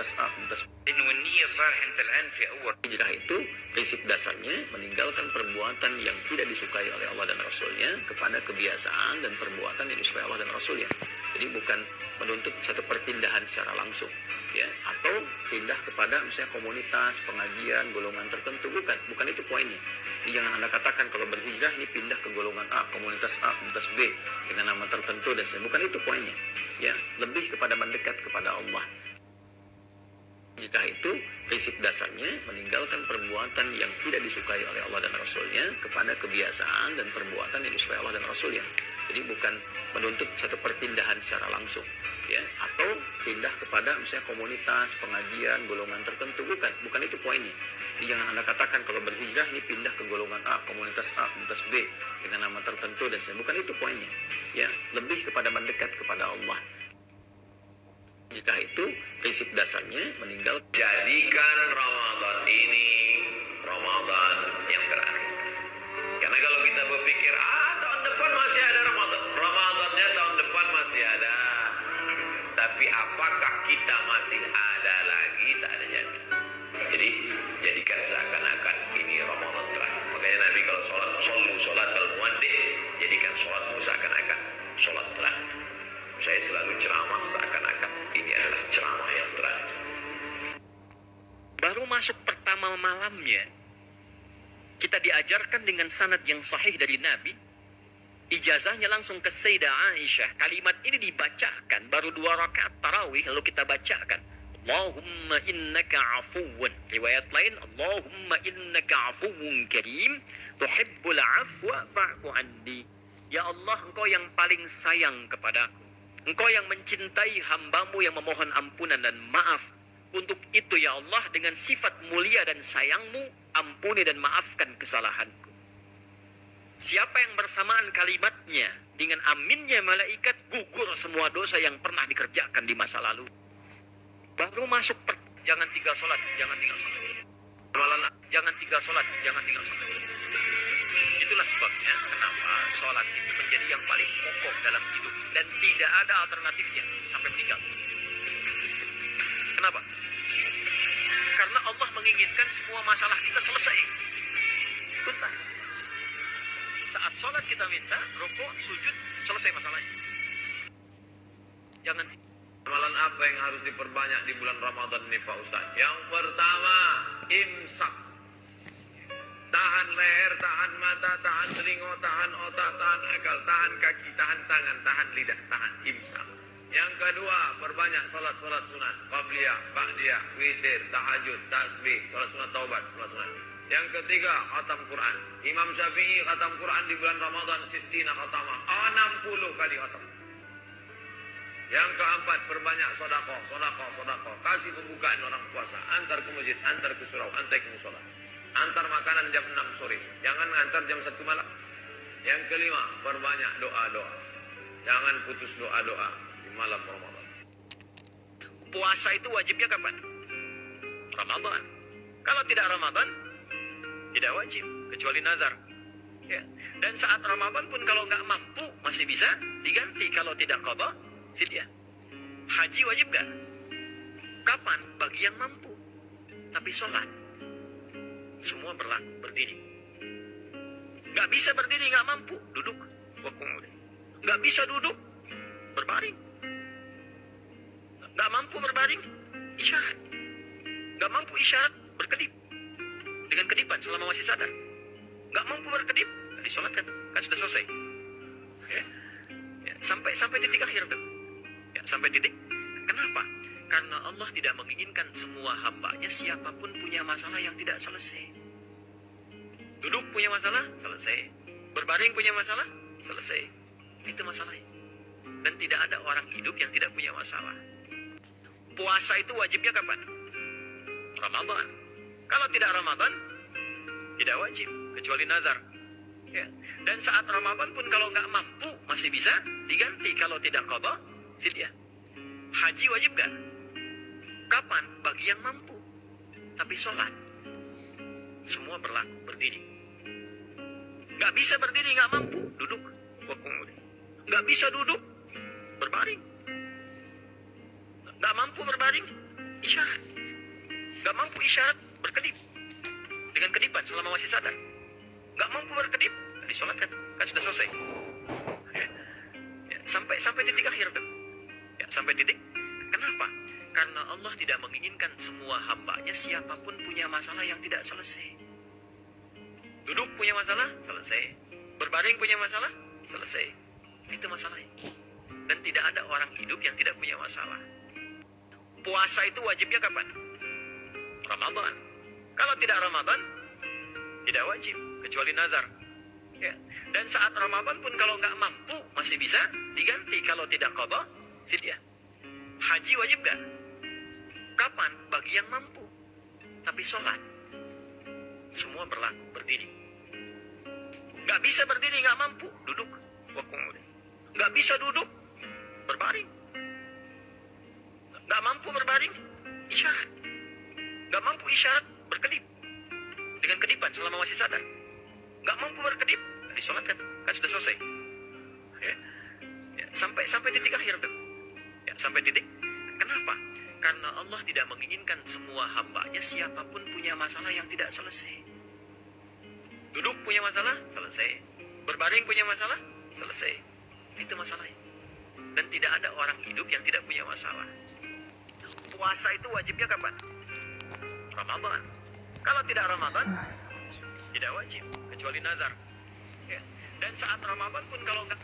komunitas A, komunitas B. Jika itu, prinsip dasarnya meninggalkan perbuatan yang tidak disukai oleh Allah dan Rasulnya kepada kebiasaan dan perbuatan yang disukai Allah dan Rasulnya. Jadi bukan menuntut satu perpindahan secara langsung, ya, atau pindah kepada misalnya komunitas, pengajian, golongan tertentu, bukan itu poinnya. Jadi jangan Anda katakan kalau berhijrah ini pindah ke golongan A, komunitas B dengan nama tertentu dan sebagainya. Bukan itu poinnya, ya, lebih kepada mendekat kepada Allah. Jika itu, prinsip dasarnya meninggalkan perbuatan yang tidak disukai oleh Allah dan Rasulnya kepada kebiasaan dan perbuatan yang disukai Allah dan Rasulnya. Jadi bukan menuntut satu perpindahan secara langsung, ya, atau pindah kepada misalnya komunitas, pengajian, golongan tertentu, bukan itu poinnya. Jadi jangan Anda katakan kalau berhijrah ini pindah ke golongan A, komunitas B dengan nama tertentu dan sebagainya. Bukan itu poinnya, ya, lebih kepada mendekat kepada Allah. Jika itu, prinsip dasarnya meninggal. Jadikan Ramadan ini Ramadan yang terakhir. Karena kalau kita berpikir, tahun depan masih ada Ramadannya tahun depan masih ada. Tapi apakah kita masih ada lagi? Tak ada jaminan. Jadi, jadikan seakan-akan ini Ramadan terakhir. Makanya Nabi kalau sholat al-muaddi, jadikan sholatmu seakan-akan sholat terakhir. Saya selalu ceramah seakan-akan ini adalah ceramah yang terakhir. Baru masuk pertama malamnya, kita diajarkan dengan sanad yang sahih dari Nabi. Ijazahnya langsung ke Sayyidah Aisyah. Kalimat ini dibacakan baru 2 rakaat tarawih, lalu kita bacakan, Allahumma innaka afuwun. Riwayat lain, Allahumma innaka afuwun karim, tuhibbul afwa fa'fu anni. Ya Allah, Engkau yang paling sayang kepadaku. Engkau yang mencintai hambamu yang memohon ampunan dan maaf. Untuk itu ya Allah, dengan sifat mulia dan sayangmu, ampuni dan maafkan kesalahanku. Siapa yang bersamaan kalimatnya dengan aminnya malaikat, gugur semua dosa yang pernah dikerjakan di masa lalu. Baru masuk jangan tinggal sholat, jangan tinggal sholat. Jangan tinggal sholat, jangan tinggal sholat. Itulah sebabnya kenapa sholat itu menjadi yang paling pokok dalam hidup dan tidak ada alternatifnya sampai meninggal. Kenapa? Karena Allah menginginkan semua masalah kita selesai, tuntas. Saat sholat kita minta rukuk, sujud, selesai masalahnya. Jangan. Amalan apa yang harus diperbanyak di bulan Ramadan ini Pak Ustaz? Yang pertama, imsak. Tahan leher, tahan mata, tahan telinga, tahan otak, tahan akal, tahan kaki, tahan tangan, tahan lidah, tahan imsak. Yang kedua, perbanyak salat-salat sunat, qabliyah, ba'diyah, witir, tahajud, tasbih, salat sunat taubat, salat sunat. Yang ketiga, khatam Quran. Imam Syafi'i khatam Quran di bulan Ramadan 60 khatamah, 60 kali khatam. Yang keempat, perbanyak sedekah. Kasih pembukaan orang puasa, antar ke masjid, antar ke surau, antar ke musola. Antar makanan jam 6 sore, jangan ngantar jam 1 malam. Yang kelima, perbanyak doa-doa. Jangan putus doa-doa di malam Ramadan. Puasa itu wajibnya kapan? Ramadan. Kalau tidak Ramadan, tidak wajib, kecuali nazar. Ya. Dan saat Ramadan pun kalau nggak mampu, masih bisa diganti. Kalau tidak qadha, fidyah. Haji wajib nggak? Kapan? Bagi yang mampu. Tapi sholat, semua berlaku, berdiri. Nggak bisa berdiri, nggak mampu, duduk. Nggak bisa duduk, berbaring. Nggak mampu berbaring, isyarat. Nggak mampu isyarat, berkedip. Dengan kedipan selama masih sadar. Nggak mampu berkedip, disolatkan, kan sudah selesai. Ya. Ya. Sampai titik akhir kan. Ya, sampai titik. Kenapa? Karena Allah tidak menginginkan semua hambanya siapapun punya masalah yang tidak selesai. Duduk punya masalah, selesai. Berbaring punya masalah, selesai. Itu masalahnya. Dan tidak ada orang hidup yang tidak punya masalah. Puasa itu wajibnya kapan? Ramadan. Kalau tidak Ramadan, tidak wajib, kecuali nazar. Ya. Dan saat Ramadan pun kalau nggak mampu, masih bisa diganti. Kalau tidak qadha, fidyah. Haji wajib nggak? Kapan? Bagi yang mampu. Tapi sholat, semua berlaku, berdiri. Nggak bisa berdiri, nggak mampu, duduk. Nggak bisa duduk, berbaring. Nggak mampu berbaring, isyarat. Nggak mampu isyarat, berkedip. Dengan kedipan selama masih sadar. Nggak mampu berkedip, disolatkan. Kan sudah selesai. Ya. Ya, sampai titik akhir tuh. Ya, sampai titik. Kenapa? Karena Allah tidak menginginkan semua hambanya siapapun punya masalah yang tidak selesai. Duduk punya masalah, selesai. Berbaring punya masalah, selesai. Itu masalahnya. Dan tidak ada orang hidup yang tidak punya masalah. Puasa itu wajibnya kapan? Ramadan. Kalau tidak Ramadan, tidak wajib. Kecuali nazar. Ya. Dan saat Ramadan pun kalau nggak mampu, masih bisa diganti. Kalau tidak qadha, fidyah. Haji wajib nggak? Kapan? Bagi yang mampu. Tapi sholat, semua berlaku, berdiri. Nggak bisa berdiri, nggak mampu, duduk. Nggak bisa duduk, berbaring. Nggak mampu berbaring, isyarat. Nggak mampu isyarat, berkedip. Dengan kedipan selama masih sadar. Nggak mampu berkedip, disolatkan. Kan sudah selesai. Ya. Ya, sampai titik akhir tuh. Ya, sampai titik. Kenapa? Karena Allah tidak menginginkan semua hambanya siapapun punya masalah yang tidak selesai. Duduk punya masalah, selesai. Berbaring punya masalah, selesai. Itu masalahnya. Dan tidak ada orang hidup yang tidak punya masalah. Puasa itu wajibnya kapan? Ramadan. Kalau tidak Ramadan, tidak wajib. Kecuali nazar. Ya. Dan saat Ramadan pun kalau nggak